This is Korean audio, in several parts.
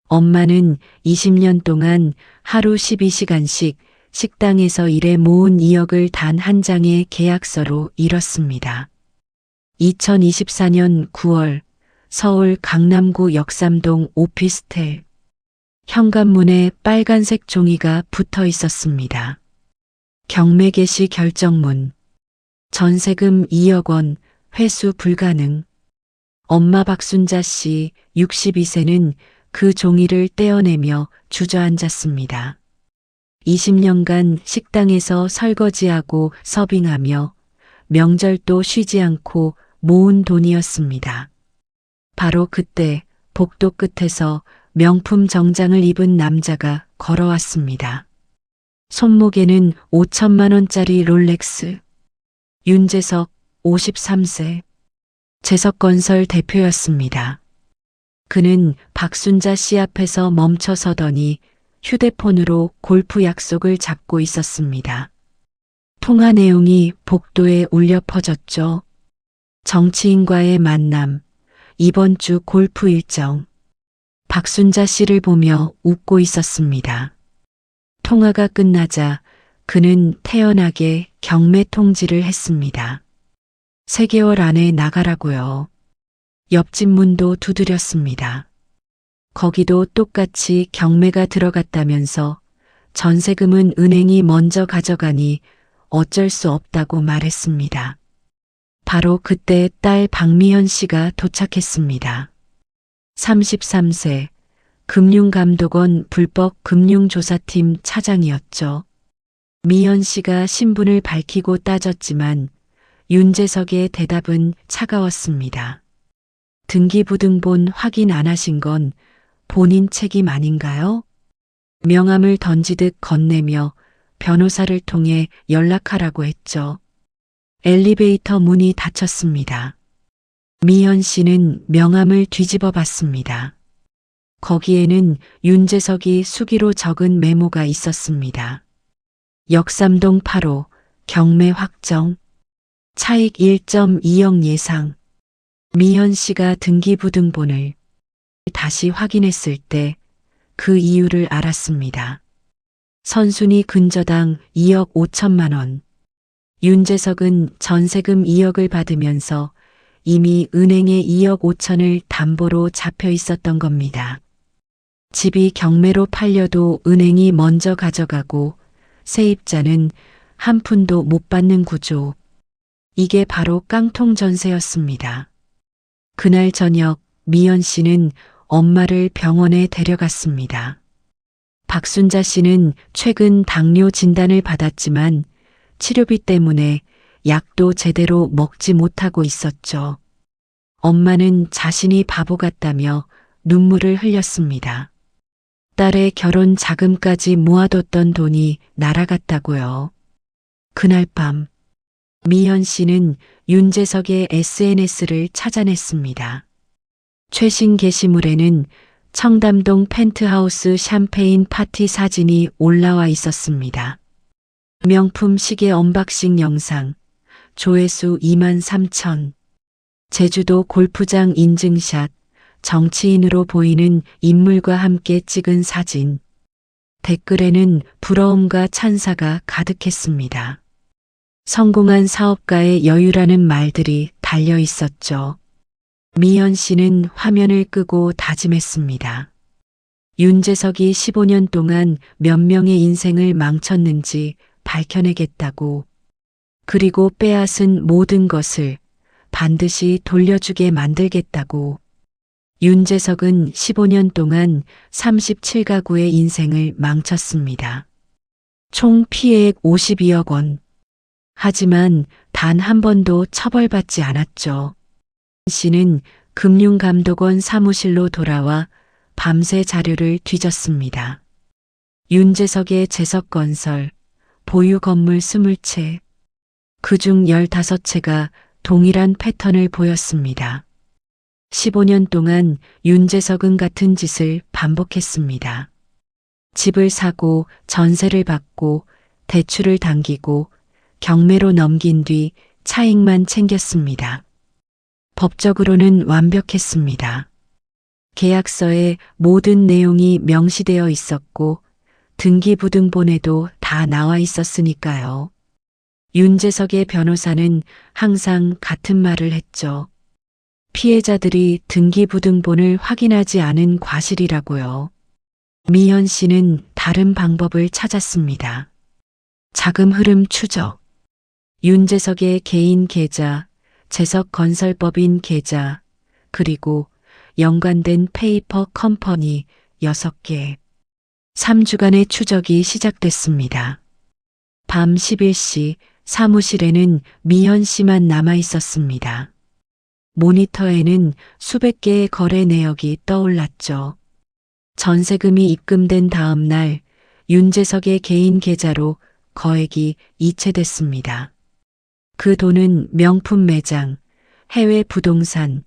엄마는 20년 동안 하루 12시간씩 식당에서 일해 모은 2억을 단 한 장의 계약서로 잃었습니다. 2024년 9월 서울 강남구 역삼동 오피스텔 현관문에 빨간색 종이가 붙어 있었습니다. 경매 개시 결정문. 전세금 2억 원, 회수 불가능. 엄마 박순자 씨 62세는 그 종이를 떼어내며 주저앉았습니다. 20년간 식당에서 설거지하고 서빙하며 명절도 쉬지 않고 모은 돈이었습니다. 바로 그때 복도 끝에서 명품 정장을 입은 남자가 걸어왔습니다. 손목에는 5천만 원짜리 롤렉스. 윤재석 53세. 재석건설 대표였습니다. 그는 박순자 씨 앞에서 멈춰 서더니 휴대폰으로 골프 약속을 잡고 있었습니다. 통화 내용이 복도에 울려 퍼졌죠. 정치인과의 만남, 이번 주 골프 일정. 박순자 씨를 보며 웃고 있었습니다. 통화가 끝나자 그는 태연하게 경매 통지를 했습니다. 3개월 안에 나가라고요. 옆집 문도 두드렸습니다. 거기도 똑같이 경매가 들어갔다면서 전세금은 은행이 먼저 가져가니 어쩔 수 없다고 말했습니다. 바로 그때 딸 박미연 씨가 도착했습니다. 33세, 금융감독원 불법 금융조사팀 차장이었죠. 미연 씨가 신분을 밝히고 따졌지만 윤재석의 대답은 차가웠습니다. 등기부등본 확인 안 하신 건 본인 책임 아닌가요? 명함을 던지듯 건네며 변호사를 통해 연락하라고 했죠. 엘리베이터 문이 닫혔습니다. 미연 씨는 명함을 뒤집어 봤습니다. 거기에는 윤재석이 수기로 적은 메모가 있었습니다. 역삼동 8호 경매 확정, 차익 1.2억 예상. 미연 씨가 등기부등본을 다시 확인했을 때 그 이유를 알았습니다. 선순위 근저당 2억 5천만 원. 윤재석은 전세금 2억을 받으면서 이미 은행에 2억 5천을 담보로 잡혀 있었던 겁니다. 집이 경매로 팔려도 은행이 먼저 가져가고 세입자는 한 푼도 못 받는 구조. 이게 바로 깡통 전세였습니다. 그날 저녁 미연 씨는 엄마를 병원에 데려갔습니다. 박순자 씨는 최근 당뇨 진단을 받았지만 치료비 때문에 약도 제대로 먹지 못하고 있었죠. 엄마는 자신이 바보 같다며 눈물을 흘렸습니다. 딸의 결혼 자금까지 모아뒀던 돈이 날아갔다고요. 그날 밤 미연 씨는 윤재석의 SNS를 찾아냈습니다. 최신 게시물에는 청담동 펜트하우스 샴페인 파티 사진이 올라와 있었습니다. 명품 시계 언박싱 영상, 조회수 2만 3천. 제주도 골프장 인증샷, 정치인으로 보이는 인물과 함께 찍은 사진. 댓글에는 부러움과 찬사가 가득했습니다. 성공한 사업가의 여유라는 말들이 달려 있었죠. 미연 씨는 화면을 끄고 다짐했습니다. 윤재석이 15년 동안 몇 명의 인생을 망쳤는지 밝혀내겠다고. 그리고 빼앗은 모든 것을 반드시 돌려주게 만들겠다고. 윤재석은 15년 동안 37가구의 인생을 망쳤습니다. 총 피해액 52억 원. 하지만 단 한 번도 처벌받지 않았죠. 씨는 금융감독원 사무실로 돌아와 밤새 자료를 뒤졌습니다. 윤재석의 재석건설, 보유 건물 20채, 그중 15채가 동일한 패턴을 보였습니다. 15년 동안 윤재석은 같은 짓을 반복했습니다. 집을 사고 전세를 받고 대출을 당기고 경매로 넘긴 뒤 차익만 챙겼습니다. 법적으로는 완벽했습니다. 계약서에 모든 내용이 명시되어 있었고 등기부등본에도 다 나와 있었으니까요. 윤재석의 변호사는 항상 같은 말을 했죠. 피해자들이 등기부등본을 확인하지 않은 과실이라고요. 미연 씨는 다른 방법을 찾았습니다. 자금 흐름 추적. 윤재석의 개인 계좌, 재석건설법인 계좌, 그리고 연관된 페이퍼 컴퍼니 6개. 3주간의 추적이 시작됐습니다. 밤 11시 사무실에는 미연 씨만 남아 있었습니다. 모니터에는 수백 개의 거래 내역이 떠올랐죠. 전세금이 입금된 다음 날 윤재석의 개인 계좌로 거액이 이체됐습니다. 그 돈은 명품 매장, 해외 부동산,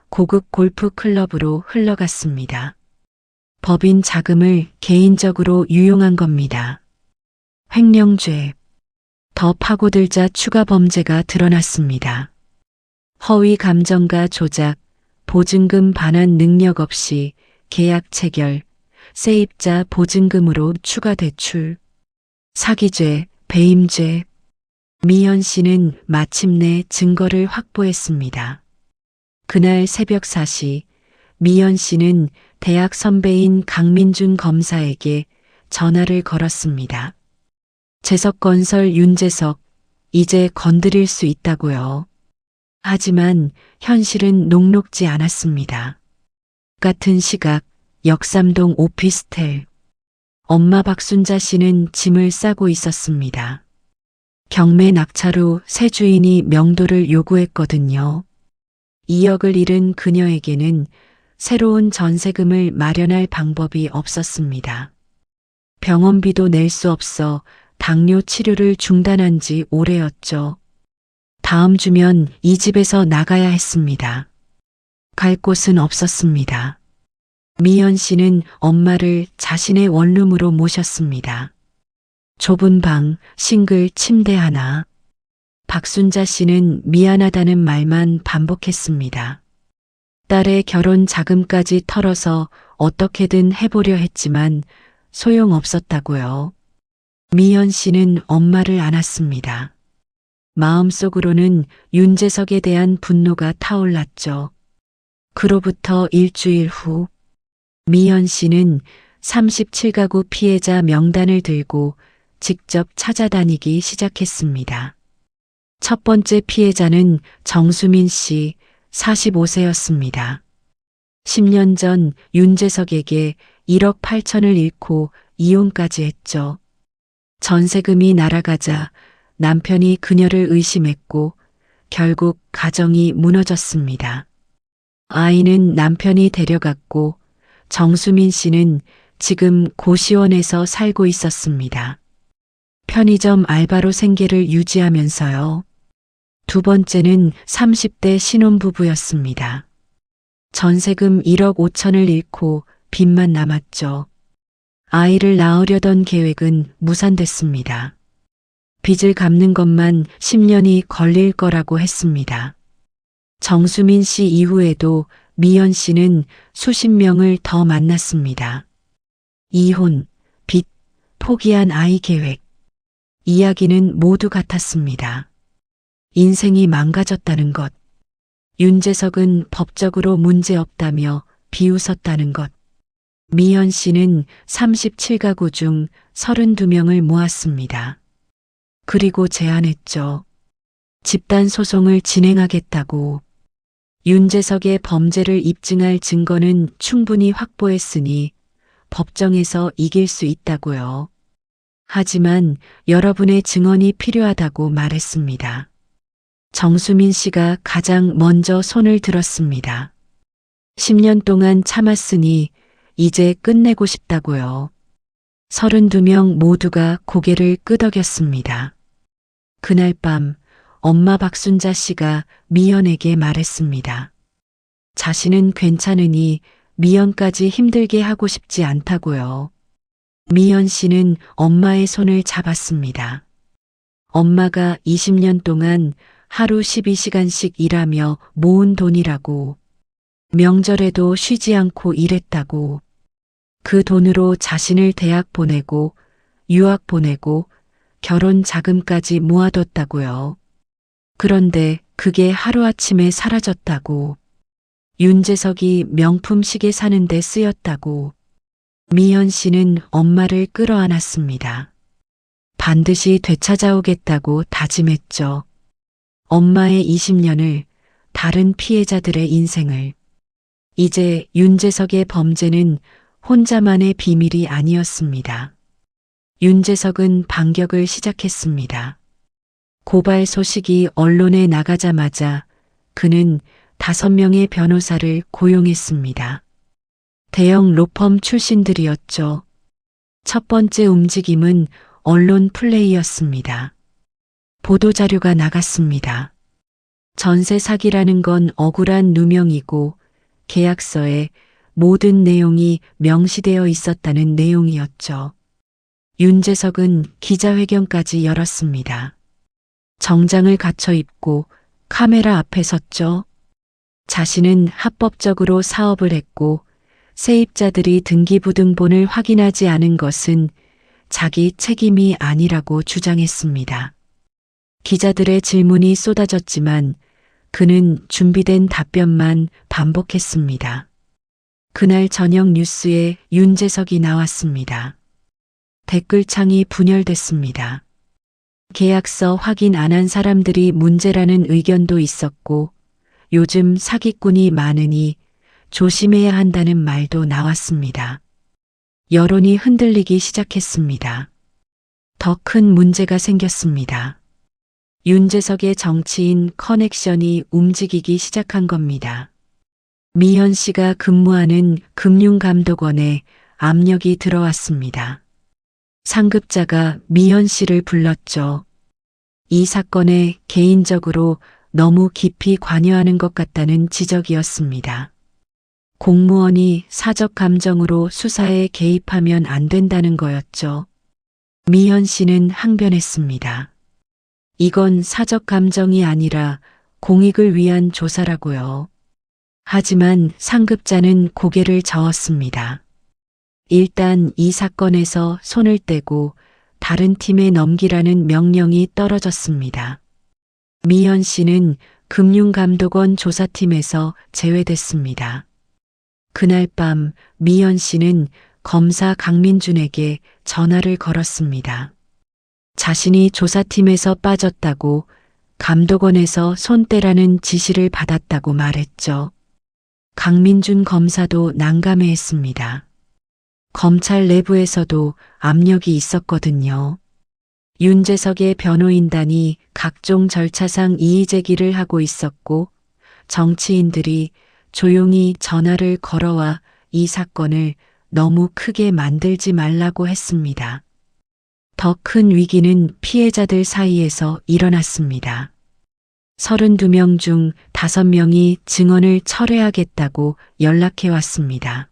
고급 골프 클럽으로 흘러갔습니다. 법인 자금을 개인적으로 유용한 겁니다. 횡령죄. 더 파고들자 추가 범죄가 드러났습니다. 허위 감정가 조작, 보증금 반환 능력 없이 계약 체결, 세입자 보증금으로 추가 대출, 사기죄, 배임죄. 미연 씨는 마침내 증거를 확보했습니다. 그날 새벽 4시 미연 씨는 대학 선배인 강민준 검사에게 전화를 걸었습니다. 재석건설 윤재석, 이제 건드릴 수 있다고요. 하지만 현실은 녹록지 않았습니다. 같은 시각 역삼동 오피스텔. 엄마 박순자 씨는 짐을 싸고 있었습니다. 경매 낙찰 후 새 주인이 명도를 요구했거든요. 2억을 잃은 그녀에게는 새로운 전세금을 마련할 방법이 없었습니다. 병원비도 낼 수 없어 당뇨 치료를 중단한 지 오래였죠. 다음 주면 이 집에서 나가야 했습니다. 갈 곳은 없었습니다. 미연 씨는 엄마를 자신의 원룸으로 모셨습니다. 좁은 방, 싱글 침대 하나. 박순자 씨는 미안하다는 말만 반복했습니다. 딸의 결혼 자금까지 털어서 어떻게든 해보려 했지만 소용없었다고요. 미연 씨는 엄마를 안았습니다. 마음속으로는 윤재석에 대한 분노가 타올랐죠. 그로부터 일주일 후 미연 씨는 37가구 피해자 명단을 들고 직접 찾아다니기 시작했습니다. 첫 번째 피해자는 정수민 씨 45세였습니다. 10년 전 윤재석에게 1억 8천을 잃고 이혼까지 했죠. 전세금이 날아가자 남편이 그녀를 의심했고 결국 가정이 무너졌습니다. 아이는 남편이 데려갔고 정수민 씨는 지금 고시원에서 살고 있었습니다. 편의점 알바로 생계를 유지하면서요. 두 번째는 30대 신혼부부였습니다. 전세금 1억 5천을 잃고 빚만 남았죠. 아이를 낳으려던 계획은 무산됐습니다. 빚을 갚는 것만 10년이 걸릴 거라고 했습니다. 정수민 씨 이후에도 미연 씨는 수십 명을 더 만났습니다. 이혼, 빚, 포기한 아이 계획. 이야기는 모두 같았습니다. 인생이 망가졌다는 것. 윤재석은 법적으로 문제없다며 비웃었다는 것. 미연 씨는 37가구 중 32명을 모았습니다. 그리고 제안했죠. 집단 소송을 진행하겠다고. 윤재석의 범죄를 입증할 증거는 충분히 확보했으니 법정에서 이길 수 있다고요. 하지만 여러분의 증언이 필요하다고 말했습니다. 정수민 씨가 가장 먼저 손을 들었습니다. 10년 동안 참았으니 이제 끝내고 싶다고요. 32명 모두가 고개를 끄덕였습니다. 그날 밤 엄마 박순자 씨가 미연에게 말했습니다. 자신은 괜찮으니 미연까지 힘들게 하고 싶지 않다고요. 미연 씨는 엄마의 손을 잡았습니다. 엄마가 20년 동안 하루 12시간씩 일하며 모은 돈이라고. 명절에도 쉬지 않고 일했다고. 그 돈으로 자신을 대학 보내고 유학 보내고 결혼 자금까지 모아뒀다고요. 그런데 그게 하루아침에 사라졌다고. 윤재석이 명품 시계 사는데 쓰였다고. 미연 씨는 엄마를 끌어안았습니다. 반드시 되찾아오겠다고 다짐했죠. 엄마의 20년을, 다른 피해자들의 인생을. 이제 윤재석의 범죄는 혼자만의 비밀이 아니었습니다. 윤재석은 반격을 시작했습니다. 고발 소식이 언론에 나가자마자 그는 5명의 변호사를 고용했습니다. 대형 로펌 출신들이었죠. 첫 번째 움직임은 언론 플레이였습니다. 보도자료가 나갔습니다. 전세 사기라는 건 억울한 누명이고 계약서에 모든 내용이 명시되어 있었다는 내용이었죠. 윤재석은 기자회견까지 열었습니다. 정장을 갖춰 입고 카메라 앞에 섰죠. 자신은 합법적으로 사업을 했고 세입자들이 등기부등본을 확인하지 않은 것은 자기 책임이 아니라고 주장했습니다. 기자들의 질문이 쏟아졌지만 그는 준비된 답변만 반복했습니다. 그날 저녁 뉴스에 윤재석이 나왔습니다. 댓글창이 분열됐습니다. 계약서 확인 안 한 사람들이 문제라는 의견도 있었고 요즘 사기꾼이 많으니 조심해야 한다는 말도 나왔습니다. 여론이 흔들리기 시작했습니다. 더 큰 문제가 생겼습니다. 윤재석의 정치인 커넥션이 움직이기 시작한 겁니다. 미현 씨가 근무하는 금융감독원에 압력이 들어왔습니다. 상급자가 미현 씨를 불렀죠. 이 사건에 개인적으로 너무 깊이 관여하는 것 같다는 지적이었습니다. 공무원이 사적 감정으로 수사에 개입하면 안 된다는 거였죠. 미현 씨는 항변했습니다. 이건 사적 감정이 아니라 공익을 위한 조사라고요. 하지만 상급자는 고개를 저었습니다. 일단 이 사건에서 손을 떼고 다른 팀에 넘기라는 명령이 떨어졌습니다. 미현 씨는 금융감독원 조사팀에서 제외됐습니다. 그날 밤 미현 씨는 검사 강민준에게 전화를 걸었습니다. 자신이 조사팀에서 빠졌다고 감독원에서 손 떼라는 지시를 받았다고 말했죠. 강민준 검사도 난감해했습니다. 검찰 내부에서도 압력이 있었거든요. 윤재석의 변호인단이 각종 절차상 이의제기를 하고 있었고 정치인들이 조용히 전화를 걸어와 이 사건을 너무 크게 만들지 말라고 했습니다. 더 큰 위기는 피해자들 사이에서 일어났습니다. 32명 중 5명이 증언을 철회하겠다고 연락해 왔습니다.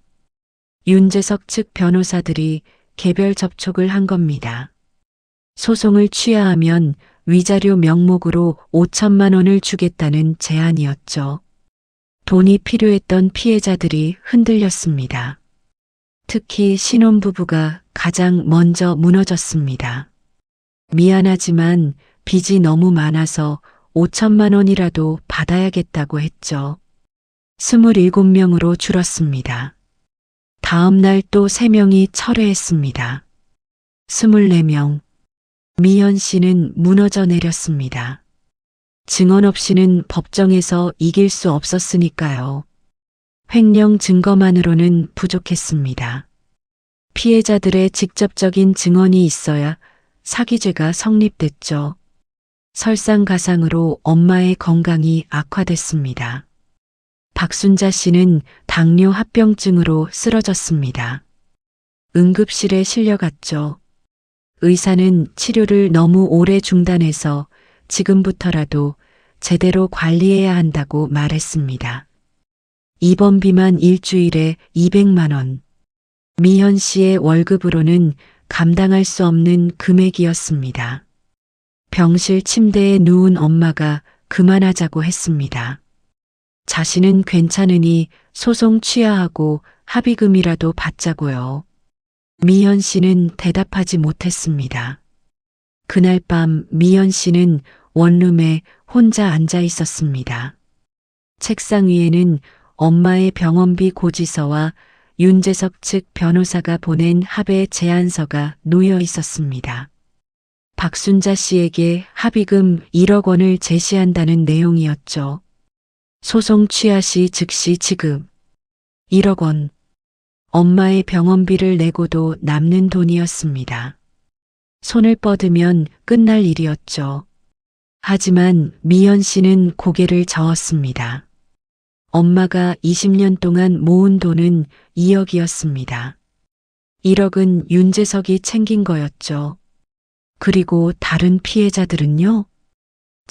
윤재석 측 변호사들이 개별 접촉을 한 겁니다. 소송을 취하하면 위자료 명목으로 5천만 원을 주겠다는 제안이었죠. 돈이 필요했던 피해자들이 흔들렸습니다. 특히 신혼부부가 가장 먼저 무너졌습니다. 미안하지만 빚이 너무 많아서 5천만 원이라도 받아야겠다고 했죠. 27명으로 줄었습니다. 다음 날 또 3명이 철회했습니다. 24명. 미연 씨는 무너져 내렸습니다. 증언 없이는 법정에서 이길 수 없었으니까요. 횡령 증거만으로는 부족했습니다. 피해자들의 직접적인 증언이 있어야 사기죄가 성립됐죠. 설상가상으로 엄마의 건강이 악화됐습니다. 박순자 씨는 당뇨 합병증으로 쓰러졌습니다. 응급실에 실려갔죠. 의사는 치료를 너무 오래 중단해서 지금부터라도 제대로 관리해야 한다고 말했습니다. 입원비만 일주일에 200만 원. 미현 씨의 월급으로는 감당할 수 없는 금액이었습니다. 병실 침대에 누운 엄마가 그만하자고 했습니다. 자신은 괜찮으니 소송 취하하고 합의금이라도 받자고요. 미연 씨는 대답하지 못했습니다. 그날 밤 미연 씨는 원룸에 혼자 앉아 있었습니다. 책상 위에는 엄마의 병원비 고지서와 윤재석 측 변호사가 보낸 합의 제안서가 놓여 있었습니다. 박순자 씨에게 합의금 1억 원을 제시한다는 내용이었죠. 소송 취하 시 즉시 지급. 1억 원. 엄마의 병원비를 내고도 남는 돈이었습니다. 손을 뻗으면 끝날 일이었죠. 하지만 미연 씨는 고개를 저었습니다. 엄마가 20년 동안 모은 돈은 2억이었습니다. 1억은 윤재석이 챙긴 거였죠. 그리고 다른 피해자들은요?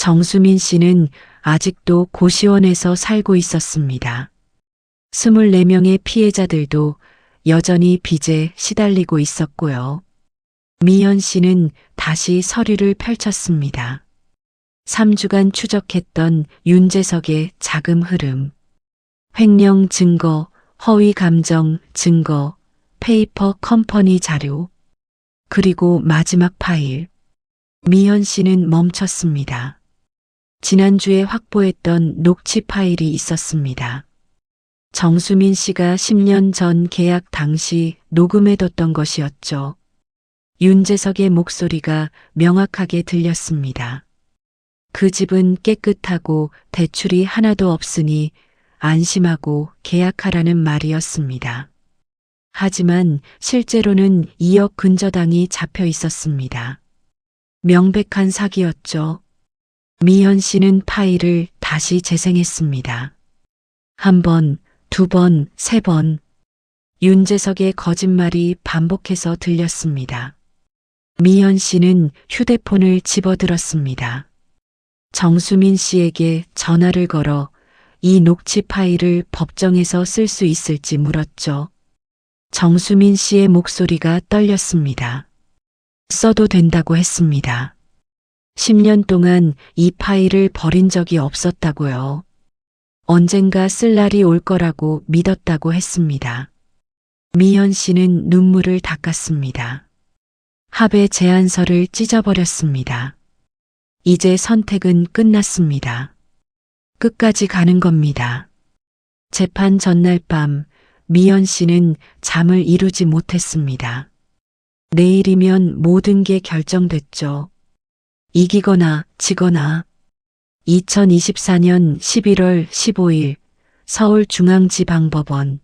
정수민 씨는 아직도 고시원에서 살고 있었습니다. 24명의 피해자들도 여전히 빚에 시달리고 있었고요. 미연 씨는 다시 서류를 펼쳤습니다. 3주간 추적했던 윤재석의 자금 흐름, 횡령 증거, 허위 감정 증거, 페이퍼 컴퍼니 자료, 그리고 마지막 파일. 미연 씨는 멈췄습니다. 지난주에 확보했던 녹취 파일이 있었습니다. 정수민 씨가 10년 전 계약 당시 녹음해뒀던 것이었죠. 윤재석의 목소리가 명확하게 들렸습니다. 그 집은 깨끗하고 대출이 하나도 없으니 안심하고 계약하라는 말이었습니다. 하지만 실제로는 2억 근저당이 잡혀 있었습니다. 명백한 사기였죠. 미연 씨는 파일을 다시 재생했습니다. 한 번, 두 번, 세 번. 윤재석의 거짓말이 반복해서 들렸습니다. 미연 씨는 휴대폰을 집어들었습니다. 정수민 씨에게 전화를 걸어 이 녹취 파일을 법정에서 쓸 수 있을지 물었죠. 정수민 씨의 목소리가 떨렸습니다. 써도 된다고 했습니다. 10년 동안 이 파일을 버린 적이 없었다고요. 언젠가 쓸 날이 올 거라고 믿었다고 했습니다. 미연 씨는 눈물을 닦았습니다. 합의 제안서를 찢어버렸습니다. 이제 선택은 끝났습니다. 끝까지 가는 겁니다. 재판 전날 밤 미연 씨는 잠을 이루지 못했습니다. 내일이면 모든 게 결정됐죠. 이기거나 지거나. 2024년 11월 15일 서울중앙지방법원.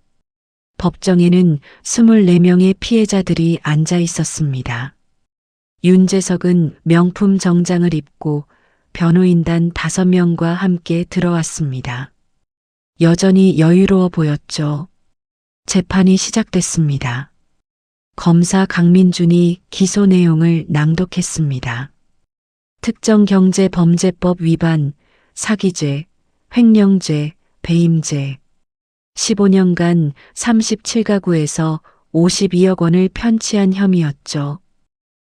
법정에는 24명의 피해자들이 앉아 있었습니다. 윤재석은 명품 정장을 입고 변호인단 5명과 함께 들어왔습니다. 여전히 여유로워 보였죠. 재판이 시작됐습니다. 검사 강민준이 기소 내용을 낭독했습니다. 특정경제범죄법 위반, 사기죄, 횡령죄, 배임죄. 15년간 37가구에서 52억 원을 편취한 혐의였죠.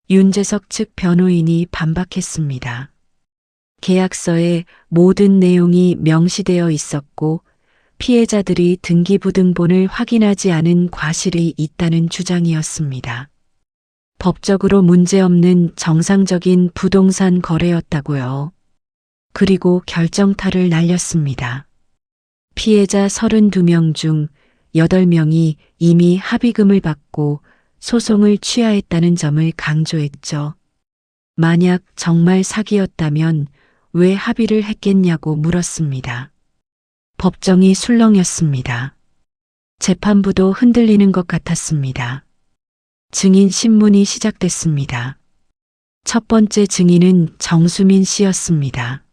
윤재석 측 변호인이 반박했습니다. 계약서에 모든 내용이 명시되어 있었고 피해자들이 등기부등본을 확인하지 않은 과실이 있다는 주장이었습니다. 법적으로 문제없는 정상적인 부동산 거래였다고요. 그리고 결정타를 날렸습니다. 피해자 32명 중 8명이 이미 합의금을 받고 소송을 취하했다는 점을 강조했죠. 만약 정말 사기였다면 왜 합의를 했겠냐고 물었습니다. 법정이 술렁였습니다. 재판부도 흔들리는 것 같았습니다. 증인 신문이 시작됐습니다. 첫 번째 증인은 정수민 씨였습니다.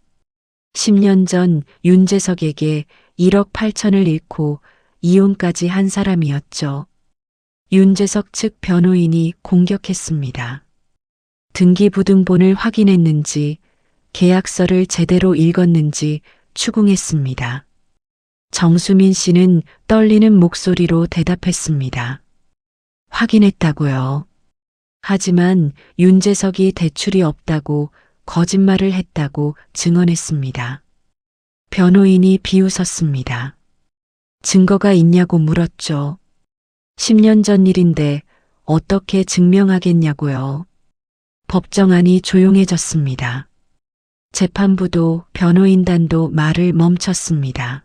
10년 전 윤재석에게 1억 8천을 잃고 이혼까지 한 사람이었죠. 윤재석 측 변호인이 공격했습니다. 등기부등본을 확인했는지, 계약서를 제대로 읽었는지 추궁했습니다. 정수민 씨는 떨리는 목소리로 대답했습니다. 확인했다고요. 하지만 윤재석이 대출이 없다고 거짓말을 했다고 증언했습니다. 변호인이 비웃었습니다. 증거가 있냐고 물었죠. 10년 전 일인데 어떻게 증명하겠냐고요. 법정안이 조용해졌습니다. 재판부도 변호인단도 말을 멈췄습니다.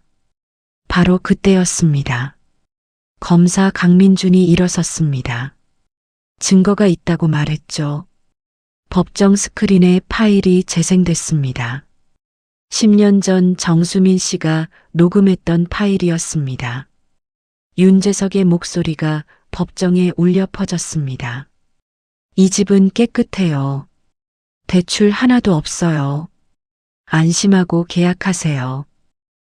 바로 그때였습니다. 검사 강민준이 일어섰습니다. 증거가 있다고 말했죠. 법정 스크린에 파일이 재생됐습니다. 10년 전 정수민 씨가 녹음했던 파일이었습니다. 윤재석의 목소리가 법정에 울려 퍼졌습니다. 이 집은 깨끗해요. 대출 하나도 없어요. 안심하고 계약하세요.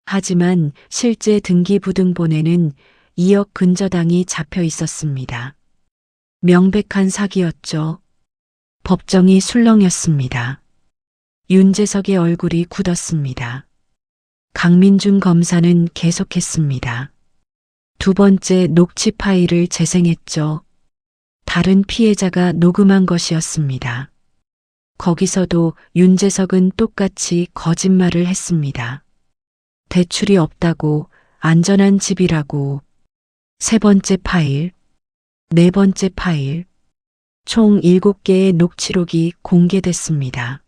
하지만 실제 등기부등본에는 2억 근저당이 잡혀 있었습니다. 명백한 사기였죠. 법정이 술렁였습니다. 윤재석의 얼굴이 굳었습니다. 강민준 검사는 계속했습니다. 두 번째 녹취 파일을 재생했죠. 다른 피해자가 녹음한 것이었습니다. 거기서도 윤재석은 똑같이 거짓말을 했습니다. 대출이 없다고, 안전한 집이라고. 세 번째 파일, 네 번째 파일, 총 7개의 녹취록이 공개됐습니다.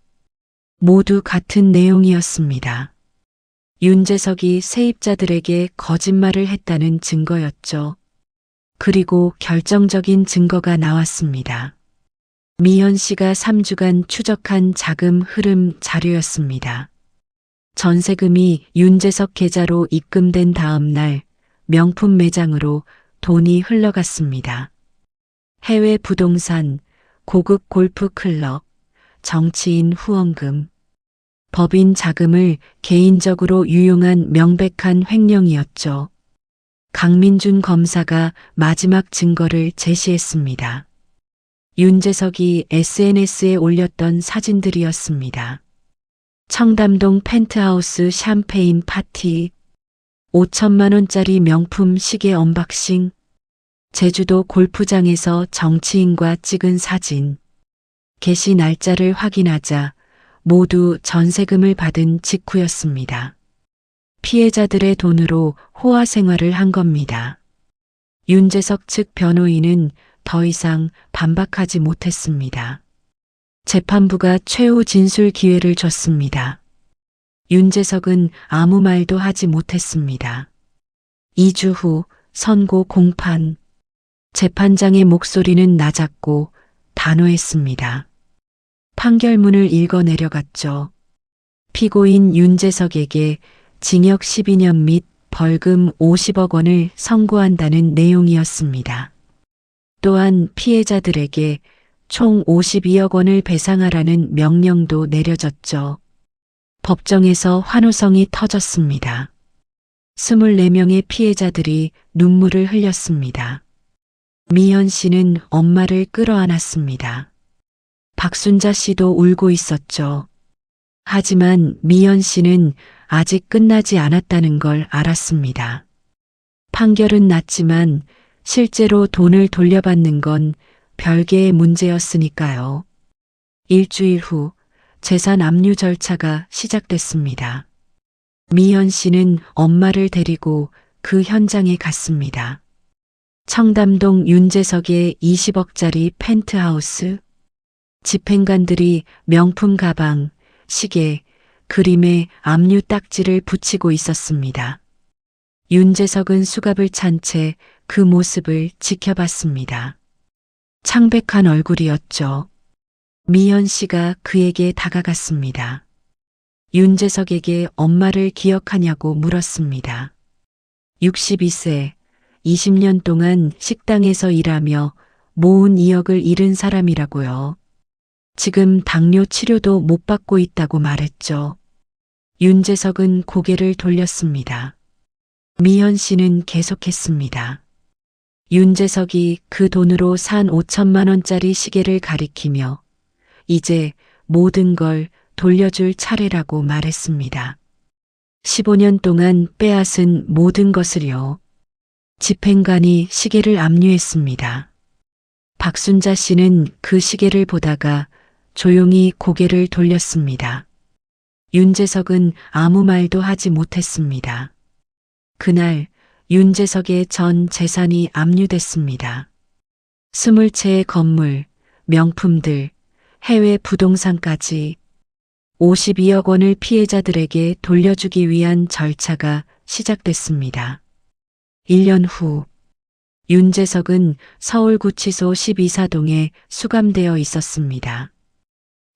모두 같은 내용이었습니다. 윤재석이 세입자들에게 거짓말을 했다는 증거였죠. 그리고 결정적인 증거가 나왔습니다. 미현 씨가 3주간 추적한 자금 흐름 자료였습니다. 전세금이 윤재석 계좌로 입금된 다음 날 명품 매장으로 돈이 흘러갔습니다. 해외 부동산, 고급 골프 클럽, 정치인 후원금, 법인 자금을 개인적으로 유용한 명백한 횡령이었죠. 강민준 검사가 마지막 증거를 제시했습니다. 윤재석이 SNS에 올렸던 사진들이었습니다. 청담동 펜트하우스 샴페인 파티, 5천만 원짜리 명품 시계 언박싱, 제주도 골프장에서 정치인과 찍은 사진, 개시 날짜를 확인하자 모두 전세금을 받은 직후였습니다. 피해자들의 돈으로 호화 생활을 한 겁니다. 윤재석 측 변호인은 더 이상 반박하지 못했습니다. 재판부가 최후 진술 기회를 줬습니다. 윤재석은 아무 말도 하지 못했습니다. 2주 후 선고 공판. 재판장의 목소리는 낮았고 단호했습니다. 판결문을 읽어 내려갔죠. 피고인 윤재석에게 징역 12년 및 벌금 50억 원을 선고한다는 내용이었습니다. 또한 피해자들에게 총 52억 원을 배상하라는 명령도 내려졌죠. 법정에서 환호성이 터졌습니다. 24명의 피해자들이 눈물을 흘렸습니다. 미현 씨는 엄마를 끌어안았습니다. 박순자 씨도 울고 있었죠. 하지만 미현 씨는 아직 끝나지 않았다는 걸 알았습니다. 판결은 났지만 실제로 돈을 돌려받는 건 별개의 문제였으니까요. 일주일 후 재산 압류 절차가 시작됐습니다. 미현 씨는 엄마를 데리고 그 현장에 갔습니다. 청담동 윤재석의 20억짜리 펜트하우스, 집행관들이 명품 가방, 시계, 그림에 압류 딱지를 붙이고 있었습니다. 윤재석은 수갑을 찬 채 그 모습을 지켜봤습니다. 창백한 얼굴이었죠. 미현 씨가 그에게 다가갔습니다. 윤재석에게 엄마를 기억하냐고 물었습니다. 62세, 20년 동안 식당에서 일하며 모은 2억을 잃은 사람이라고요. 지금 당뇨 치료도 못 받고 있다고 말했죠. 윤재석은 고개를 돌렸습니다. 미현 씨는 계속했습니다. 윤재석이 그 돈으로 산 5천만 원짜리 시계를 가리키며 이제 모든 걸 돌려줄 차례라고 말했습니다. 15년 동안 빼앗은 모든 것을요. 집행관이 시계를 압류했습니다. 박순자 씨는 그 시계를 보다가 조용히 고개를 돌렸습니다. 윤재석은 아무 말도 하지 못했습니다. 그날 윤재석의 전 재산이 압류됐습니다. 20채의 건물, 명품들, 해외 부동산까지 52억 원을 피해자들에게 돌려주기 위한 절차가 시작됐습니다. 1년 후 윤재석은 서울구치소 12사동에 수감되어 있었습니다.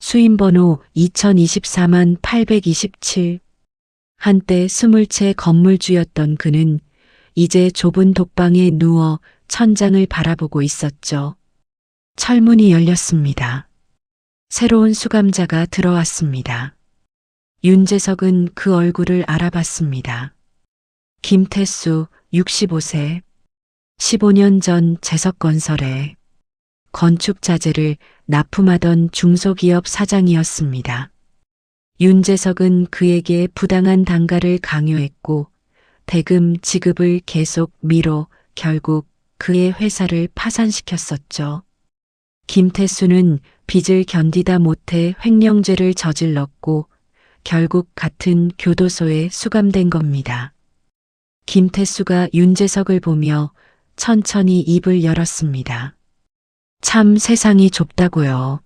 수임번호 2024만 827. 한때 20채 건물주였던 그는 이제 좁은 독방에 누워 천장을 바라보고 있었죠. 철문이 열렸습니다. 새로운 수감자가 들어왔습니다. 윤재석은 그 얼굴을 알아봤습니다. 김태수 65세. 15년 전 재석건설에 건축자재를 납품하던 중소기업 사장이었습니다. 윤재석은 그에게 부당한 단가를 강요했고 대금 지급을 계속 미뤄 결국 그의 회사를 파산시켰었죠. 김태수는 빚을 견디다 못해 횡령죄를 저질렀고 결국 같은 교도소에 수감된 겁니다. 김태수가 윤재석을 보며 천천히 입을 열었습니다. 참 세상이 좁다고요.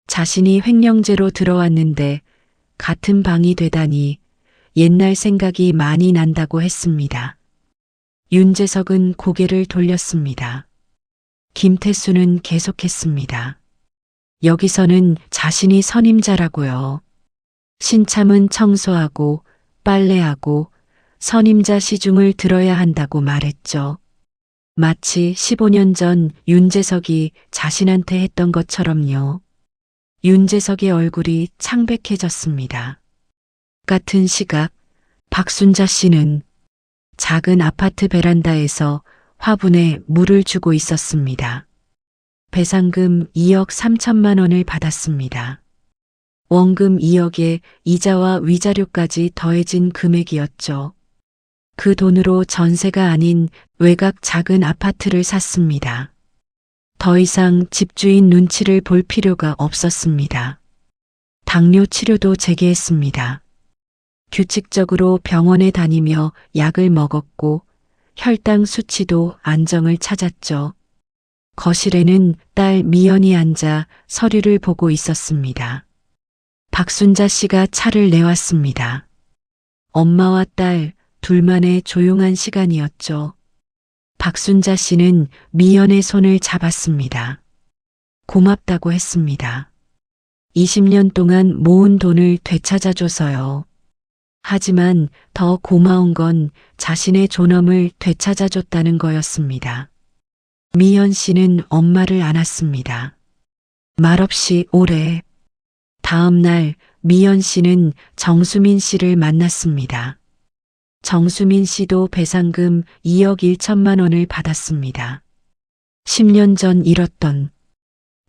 자신이 횡령죄로 들어왔는데 같은 방이 되다니 옛날 생각이 많이 난다고 했습니다. 윤재석은 고개를 돌렸습니다. 김태수는 계속했습니다. 여기서는 자신이 선임자라고요. 신참은 청소하고 빨래하고 선임자 시중을 들어야 한다고 말했죠. 마치 15년 전 윤재석이 자신한테 했던 것처럼요. 윤재석의 얼굴이 창백해졌습니다. 같은 시각 박순자 씨는 작은 아파트 베란다에서 화분에 물을 주고 있었습니다. 배상금 2억 3천만 원을 받았습니다. 원금 2억에 이자와 위자료까지 더해진 금액이었죠. 그 돈으로 전세가 아닌 외곽 작은 아파트를 샀습니다. 더 이상 집주인 눈치를 볼 필요가 없었습니다. 당뇨 치료도 재개했습니다. 규칙적으로 병원에 다니며 약을 먹었고 혈당 수치도 안정을 찾았죠. 거실에는 딸 미연이 앉아 서류를 보고 있었습니다. 박순자 씨가 차를 내왔습니다. 엄마와 딸 둘만의 조용한 시간이었죠. 박순자 씨는 미연의 손을 잡았습니다. 고맙다고 했습니다. 20년 동안 모은 돈을 되찾아줘서요. 하지만 더 고마운 건 자신의 존엄을 되찾아줬다는 거였습니다. 미연 씨는 엄마를 안았습니다. 말없이 오래. 다음 날 미연 씨는 정수민 씨를 만났습니다. 정수민 씨도 배상금 2억 1천만 원을 받았습니다. 10년 전 잃었던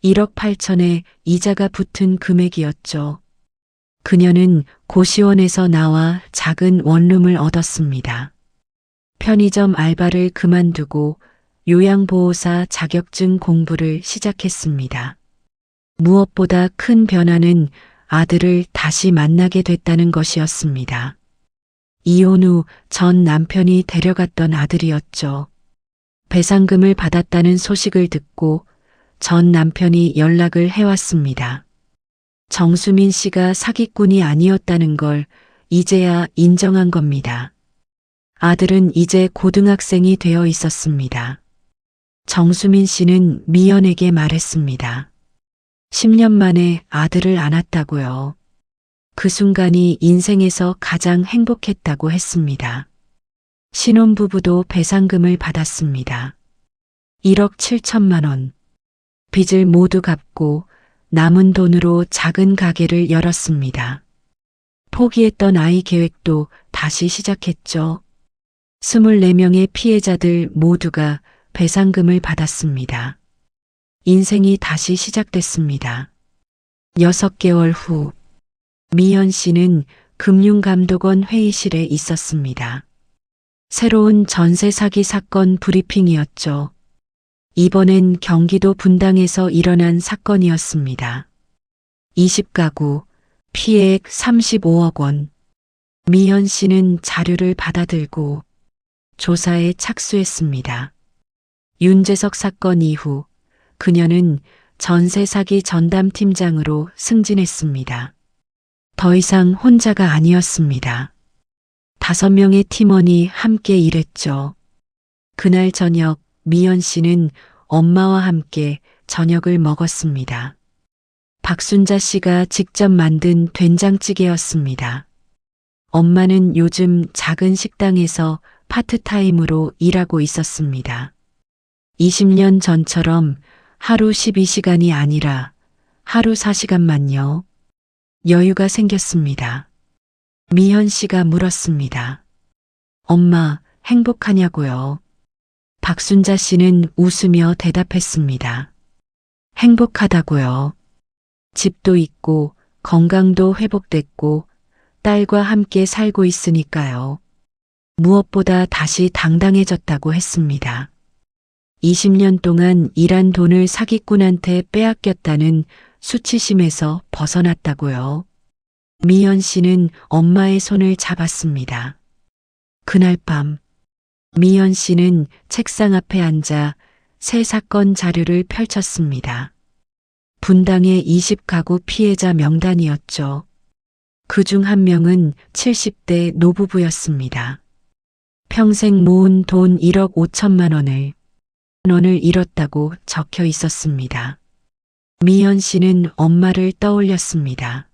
1억 8천에 이자가 붙은 금액이었죠. 그녀는 고시원에서 나와 작은 원룸을 얻었습니다. 편의점 알바를 그만두고 요양보호사 자격증 공부를 시작했습니다. 무엇보다 큰 변화는 아들을 다시 만나게 됐다는 것이었습니다. 이혼 후 전 남편이 데려갔던 아들이었죠. 배상금을 받았다는 소식을 듣고 전 남편이 연락을 해왔습니다. 정수민 씨가 사기꾼이 아니었다는 걸 이제야 인정한 겁니다. 아들은 이제 고등학생이 되어 있었습니다. 정수민 씨는 미연에게 말했습니다. 10년 만에 아들을 안았다고요. 그 순간이 인생에서 가장 행복했다고 했습니다. 신혼부부도 배상금을 받았습니다. 1억 7천만 원. 빚을 모두 갚고 남은 돈으로 작은 가게를 열었습니다. 포기했던 아이 계획도 다시 시작했죠. 24명의 피해자들 모두가 배상금을 받았습니다. 인생이 다시 시작됐습니다. 6개월 후 미연 씨는 금융감독원 회의실에 있었습니다. 새로운 전세 사기 사건 브리핑이었죠. 이번엔 경기도 분당에서 일어난 사건이었습니다. 20가구, 피해액 35억 원. 미현 씨는 자료를 받아들고 조사에 착수했습니다. 윤재석 사건 이후 그녀는 전세 사기 전담팀장으로 승진했습니다. 더 이상 혼자가 아니었습니다. 5명의 팀원이 함께 일했죠. 그날 저녁 미연 씨는 엄마와 함께 저녁을 먹었습니다. 박순자 씨가 직접 만든 된장찌개였습니다. 엄마는 요즘 작은 식당에서 파트타임으로 일하고 있었습니다. 20년 전처럼 하루 12시간이 아니라 하루 4시간만요. 여유가 생겼습니다. 미현 씨가 물었습니다. 엄마, 행복하냐고요? 박순자 씨는 웃으며 대답했습니다. 행복하다고요. 집도 있고 건강도 회복됐고 딸과 함께 살고 있으니까요. 무엇보다 다시 당당해졌다고 했습니다. 20년 동안 일한 돈을 사기꾼한테 빼앗겼다는 수치심에서 벗어났다고요. 미연 씨는 엄마의 손을 잡았습니다. 그날 밤 미연 씨는 책상 앞에 앉아 새 사건 자료를 펼쳤습니다. 분당의 20가구 피해자 명단이었죠. 그중 한 명은 70대 노부부였습니다. 평생 모은 돈 1억 5천만 원을 잃었다고 적혀 있었습니다. 미연 씨는 엄마를 떠올렸습니다.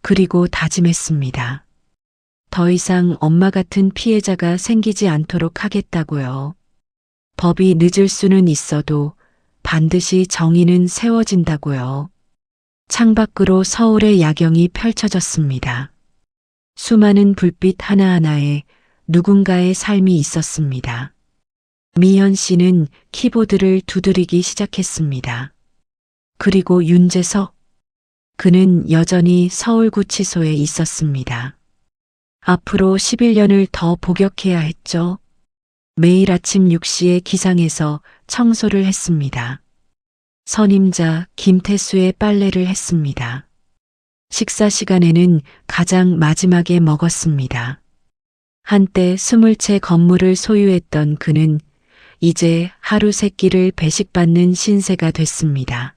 그리고 다짐했습니다. 더 이상 엄마 같은 피해자가 생기지 않도록 하겠다고요. 법이 늦을 수는 있어도 반드시 정의는 세워진다고요. 창밖으로 서울의 야경이 펼쳐졌습니다. 수많은 불빛 하나하나에 누군가의 삶이 있었습니다. 미연 씨는 키보드를 두드리기 시작했습니다. 그리고 윤재석, 그는 여전히 서울구치소에 있었습니다. 앞으로 11년을 더 복역해야 했죠. 매일 아침 6시에 기상해서 청소를 했습니다. 선임자 김태수의 빨래를 했습니다. 식사 시간에는 가장 마지막에 먹었습니다. 한때 20채 건물을 소유했던 그는 이제 하루 3끼를 배식받는 신세가 됐습니다.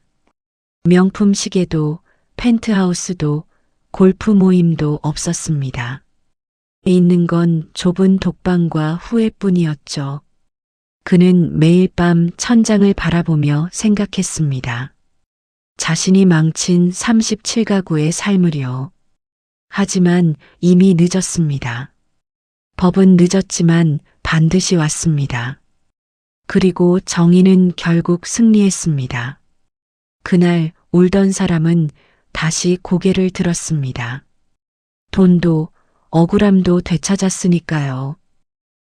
명품 시계도 펜트하우스도 골프 모임도 없었습니다. 있는 건 좁은 독방과 후회뿐이었죠. 그는 매일 밤 천장을 바라보며 생각했습니다. 자신이 망친 37가구의 삶을요. 하지만 이미 늦었습니다. 법은 늦었지만 반드시 왔습니다. 그리고 정의는 결국 승리했습니다. 그날 울던 사람은 다시 고개를 들었습니다. 돈도 억울함도 되찾았으니까요.